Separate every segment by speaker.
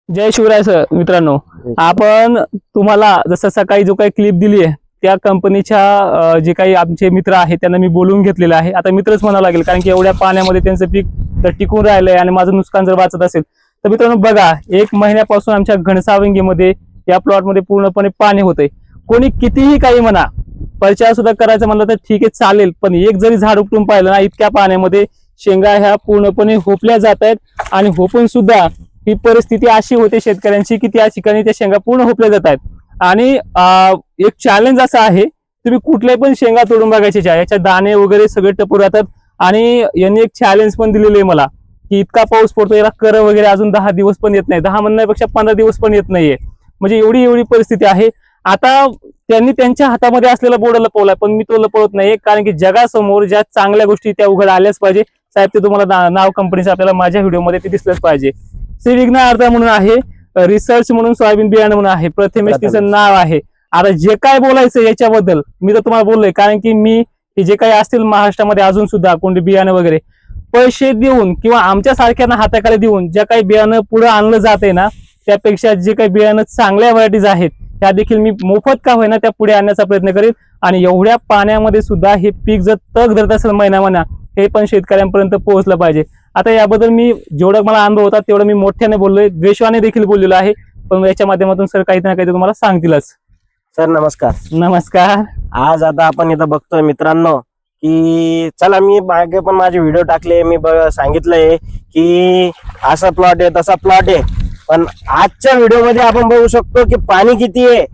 Speaker 1: जय Shivray sir. मित्रांनो, आपण तुम्हाला जसं सकाळी जो काही क्लिप दिली आहे त्या कंपनीच्या जे काही आमचे मित्र आहेत त्यांना मी बोलवून घेतलेलं आहे. आता मित्रच म्हणावं लागेल, कारण की एवढ्या पाण्यामध्ये त्यांचं पीक टिकून राहिलंय आणि माझं नुकसान जर वाचत असेल तर मित्रांनो बघा, 1 महिन्यापासून आमच्या घनसावंगीमध्ये या प्लॉटमध्ये पूर्णपणे पाणी होतंय. कोणी कितीही काही म्हणा, प्रचार सुद्धा करायचं म्हणलं तर ठीक आहे, चालेल, पण एक जरी झाड उपटून पाहिलं ना, इतक्या पाण्यामध्ये शेंगा ह्या पूर्णपणे होपल्या जात आहेत आणि होपून सुद्धा ही परिस्थिती अशी होते शेतकऱ्यांची की त्या ठिकाणी त्या शेंगा पूर्ण होपल्या जात आहेत. आणि एक चॅलेंज असं आहे, तुम्ही कुठल्याही पण शेंगा तोडून बघायचे, याच्या दाणे वगैरे सगळे टपूर राहतात. आणि यांनी एक चॅलेंज पण दिलेलं आहे मला की इतका पाऊस पडतो, याला कर वगैरे अजून 10 दिवस पण येत नाही, 10 म्हणण्यापेक्षा 15 दिवस पण येत नाहीये. म्हणजे एवढी परिस्थिती आहे. आता त्यांनी त्यांच्या हातामध्ये असलेला बोर्ड लपवलाय, पण मी तो लपवत नाही, कारण की जगासमोर ज्या चांगल्या गोष्टी त्या उघड आल्याच पाहिजे. साहेब, ते तुम्हाला नाव कंपनीचं आपल्याला माझ्या व्हिडिओमध्ये ते दिसलंच पाहिजे. श्री विघ्न म्हणून आहे, रिसर्च म्हणून सोयाबीन बियाणं म्हणून आहे, प्रथमेश तिचं नाव आहे. आता जे काय बोलायचं याच्याबद्दल मी तर तुम्हाला बोललोय, कारण की मी हे जे काही असतील महाराष्ट्रामध्ये अजून सुद्धा कोणते बियाणं वगैरे पैसे देऊन किंवा आमच्या सारख्यांना हाताखाली देऊन ज्या काही बियाणं पुढे आणलं जाते ना, त्यापेक्षा जे काही बियाणं चांगल्या व्हरायटीज आहेत त्या देखील मी मोफत का होईना त्या पुढे आणण्याचा प्रयत्न करेन. आणि एवढ्या पाण्यामध्ये सुद्धा हे पीक जर तग धरत असेल महिना हे पण शेतकऱ्यांपर्यंत पोहोचलं पाहिजे. आता याबद्दल मी जेवढं मला अनुभव होता तेवढं मी मोठ्याने बोललोय, द्वेषाने देखील बोललेलो आहे, पण याच्या माध्यमातून सर काही ना काही तुम्हाला सांगतीलच.
Speaker 2: सर नमस्कार.
Speaker 1: नमस्कार.
Speaker 2: आज आता आपण इथं बघतोय मित्रांनो की चला, मी मागे पण माझे व्हिडिओ टाकले, मी सांगितलंय की असा प्लॉट आहे तसा प्लॉट आहे, पण आजच्या व्हिडिओ मध्ये आपण बघू शकतो की पाणी किती आहे.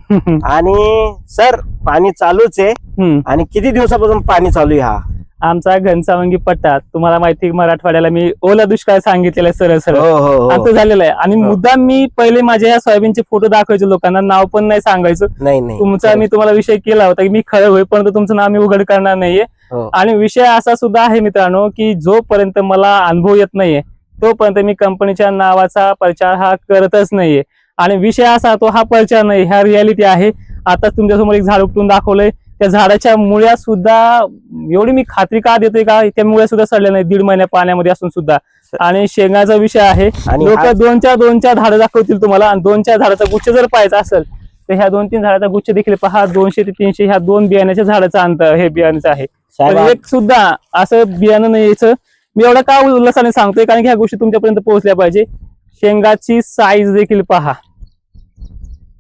Speaker 2: आणि सर पाणी चालूच आहे. आणि किती दिवसापासून पाणी चालू आहे? हा
Speaker 1: आमचा घनसावंगी पट्टा, तुम्हाला माहिती मराठवाड्याला मी ओला दुष्काळ सांगितलेला आहे, सरळ आता झालेला आहे. आणि मुद्दाम मी पहिले माझ्या या सोयाबीनचे फोटो दाखवायचे लोकांना, नाव पण नाही सांगायचं.
Speaker 2: नाही
Speaker 1: तुमचा मी तुम्हाला विषय केला होता की मी खरं होईपर्यंत तुमचं नाव मी उघड करणार नाहीये. आणि विषय असा सुद्धा आहे मित्रांनो की जोपर्यंत मला अनुभव येत नाहीये तोपर्यंत मी कंपनीच्या नावाचा प्रचार हा करतच नाहीये. आणि विषय असा, तो हा प्रचार नाही, ह्या रियालिटी आहे. आता तुमच्यासमोर एक झाड उपटून दाखवलंय, त्या झाडाच्या मुळ्या सुद्धा एवढी मी खात्री का देतोय का त्या मुळ्या सुद्धा सडल्या नाही 1.5 महिन्या पाण्यामध्ये असून सुद्धा. आणि शेंगाचा विषय आहे, लोक 2-4 झाडं दाखवतील तुम्हाला, आणि 2-4 झाडाचा गुच्छ जर पाहायचा असेल तर ह्या 2-3 झाडाचा गुच्छ देखील पहा. 200 ते 300 ह्या 2 बियाण्याच्या झाडाचं अंतर हे बियाण्याचं आहे. एक सुद्धा असं बियाणं नाही यायचं. मी एवढं का उल्हासाने सांगतोय, कारण की ह्या गोष्टी तुमच्यापर्यंत पोहोचल्या पाहिजे. शेंगाची साईज देखील पहा,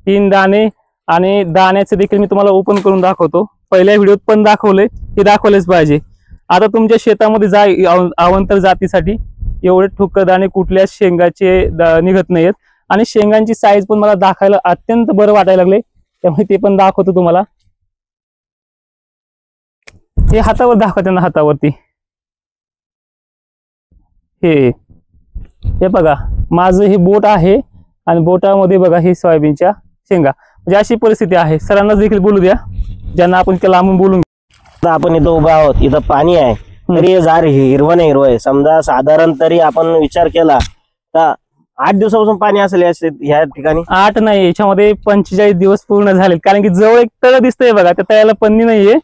Speaker 1: 3 दाणे, आणि दाण्याचे देखील मी तुम्हाला ओपन करून दाखवतो. पहिल्या व्हिडिओत पण दाखवले, हे दाखवलेच पाहिजे. आता तुमच्या शेतामध्ये अवंतर जातीसाठी एवढे ठोकर दाणे कुठल्या शेंगाचे निघत नाहीयेत. आणि शेंगांची साईज पण मला दाखवायला अत्यंत बरं वाटायला लागले, त्यामुळे ते पण दाखवतो तुम्हाला. हे हातावर दाखवा, त्यांना हातावरती हे बघा, माझं हे बोट आहे आणि बोटामध्ये बघा हे सोयाबीनच्या शेंगा. म्हणजे अशी परिस्थिती आहे. सरांनाच देखील बोलू द्या, ज्यांना आपण त्या लांबून बोलून.
Speaker 2: आपण इथं उभा आहोत, इथं पाणी आहे, तरी हे झाड हिरवं नाही हिरवं आहे. समजा साधारण तरी आपण विचार केला तर 8 दिवसापासून पाणी असेल या ठिकाणी.
Speaker 1: 8 नाही, याच्यामध्ये 45 दिवस पूर्ण झाले, कारण की जवळ एक तळ दिसतंय बघा, त्या तळ्याला पन्नी नाहीये,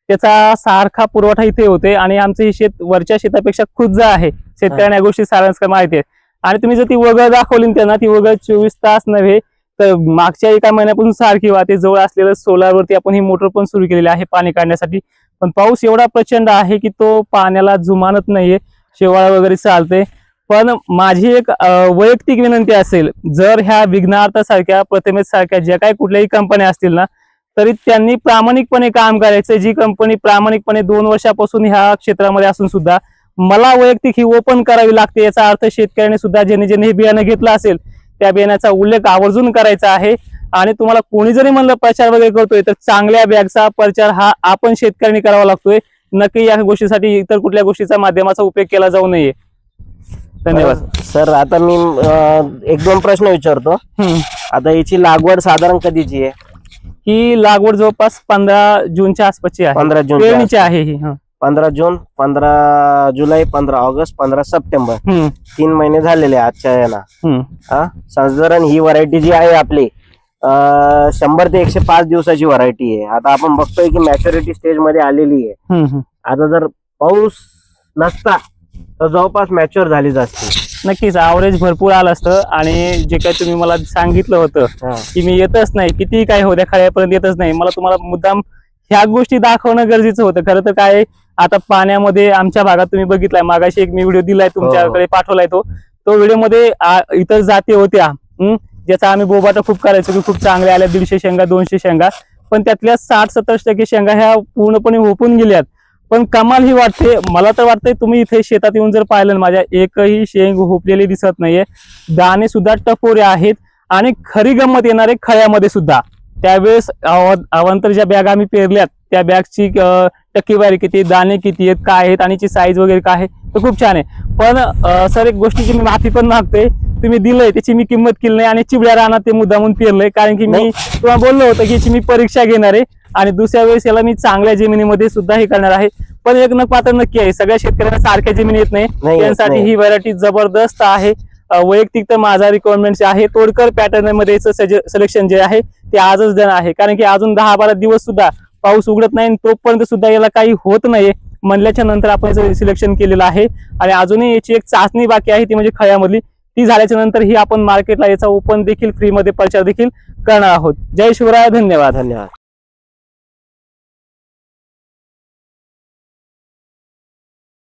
Speaker 1: त्याचा सारखा पुरवठा इथे होते. आणि आमचं हे शेत वरच्या शेतापेक्षा खुद्द आहे, शेतकऱ्यांना या गोष्टी सारांश माहिती आहे. आणि तुम्ही जर ती वगळ दाखवली त्यांना, ती वगळ 24 तास नव्हे तर मागच्या 1 महिन्यापासून सारखी वाहते. जवळ असलेलं सोलारवरती आपण ही मोटर पण सुरू केलेली आहे पाणी काढण्यासाठी. पण पाऊस एवढा प्रचंड आहे की तो पाण्याला जुमानत नाहीये, शेवाळा वगैरे चालते. पण माझी एक वैयक्तिक विनंती असेल, जर ह्या विघ्नार्थासारख्या, प्रथमेश सारख्या ज्या काही कुठल्याही कंपन्या असतील ना, तरी त्यांनी प्रामाणिकपणे काम करायचं. जी कंपनी प्रामाणिकपणे 2 वर्षापासून ह्या क्षेत्रामध्ये असून सुद्धा मला वैयक्तिक ही ओपन करावी लागते, याचा अर्थ शेतकऱ्याने सुद्धा ज्याने हे बियाणं घेतलं असेल त्या बियाण्याचा उल्लेख आवर्जून करायचा आहे. आणि तुम्हाला कोणी जरी म्हणलं प्रचार वगैरे करतोय, तर चांगल्या बॅगचा प्रचार हा आपण शेतकऱ्यांनी करावा लागतोय. नक्की या गोष्टीसाठी इतर कुठल्या गोष्टीचा माध्यमाचा उपयोग केला जाऊ नये. धन्यवाद
Speaker 2: सर. आता मी 1-2 प्रश्न विचारतो. आता याची लागवड साधारण कधीची आहे?
Speaker 1: ही लागवड जवळपास 15 जूनच्या आसपासची आहे.
Speaker 2: 15 जून
Speaker 1: आहे ही.
Speaker 2: 15 जून, 15 जुलै, 15 ऑगस्ट, 15 सप्टेंबर, 3 महिने झालेले आजच्या याला. साधारण ही व्हरायटी जी आहे आपली 100 ते 105 दिवसाची व्हरायटी आहे. आता आपण बघतोय की मॅच्युरिटी स्टेज मध्ये आलेली आहे. आता जर पाऊस नसता तर जवळपास मॅच्युअर झालीच असते.
Speaker 1: नक्कीच ॲव्हरेज भरपूर आलं असतं. आणि जे काही तुम्ही मला सांगितलं होतं
Speaker 2: हा.
Speaker 1: की मी येतच नाही, कितीही काय होत्या खळ्यापर्यंत येतच नाही, मला तुम्हाला मुद्दाम ह्या गोष्टी दाखवणं गरजेचं होतं. खरं तर काय आता पाण्यामध्ये आमच्या भागात तुम्ही बघितलाय, मागाशी एक मी व्हिडिओ दिलाय तुमच्याकडे पाठवलाय, तो व्हिडिओ मध्ये इतर जाती होत्या ज्याचा आम्ही बोबाटा खूप करायचो की खूप चांगल्या आल्या, 150 शेंगा 200 शेंगा, पण त्यातल्या 60-70% शेंगा ह्या पूर्णपणे होपून गेल्यात. पण कमाल ही वाटते, मला तर वाटतंय तुम्ही इथे शेतात येऊन जर पाहिलं ना, माझ्या एकही शेंग होपलेली दिसत नाहीये, दाणे सुद्धा टपोरे आहेत. आणि खरी गंमत येणार आहे खळ्यामध्ये सुद्धा. त्यावेळेस अवांतर ज्या बॅग आम्ही पेरल्यात त्या बॅगची टक्केवारी किती, दाणे किती आहेत, काय आहेत आणि साईज वगैरे काय आहे, तर खूप छान आहे. पण सर एक गोष्टीची मी माफी पण मागतोय, तुम्ही दिलंय त्याची मी किंमत केली नाही आणि चिबड्या रानात ते मुद्दामून पेरलंय, कारण की मी तुम्हाला बोललो होतं की याची मी परीक्षा घेणार आहे आणि दुसऱ्या वेळेस याला मी चांगल्या जमिनीमध्ये सुद्धा हे करणार आहे. पण एक पात्र नक्की आहे, सगळ्या शेतकऱ्यांना सारख्या जमिनी येत नाही, त्यांसाठी ही व्हरायटी जबरदस्त आहे. वैयक्तिक तर माझा रिक्वायरमेंट आहे तोडकर पॅटर्न मध्ये सिलेक्शन जे आहे ते आजच देणं आहे, कारण की अजून 10-12 दिवस सुद्धा पाऊस उघडत नाही, तोपर्यंत सुद्धा याला काही होत नाहीये म्हणल्याच्या नंतर आपण सिलेक्शन केलेलं आहे. आणि अजूनही याची एक चाचणी बाकी आहे, ती म्हणजे खळ्यामधली, ती झाल्याच्या नंतर ही आपण मार्केटला याचा ओपन देखील फ्री मध्ये प्रचार देखील करणार आहोत. जय शिवराय, धन्यवाद.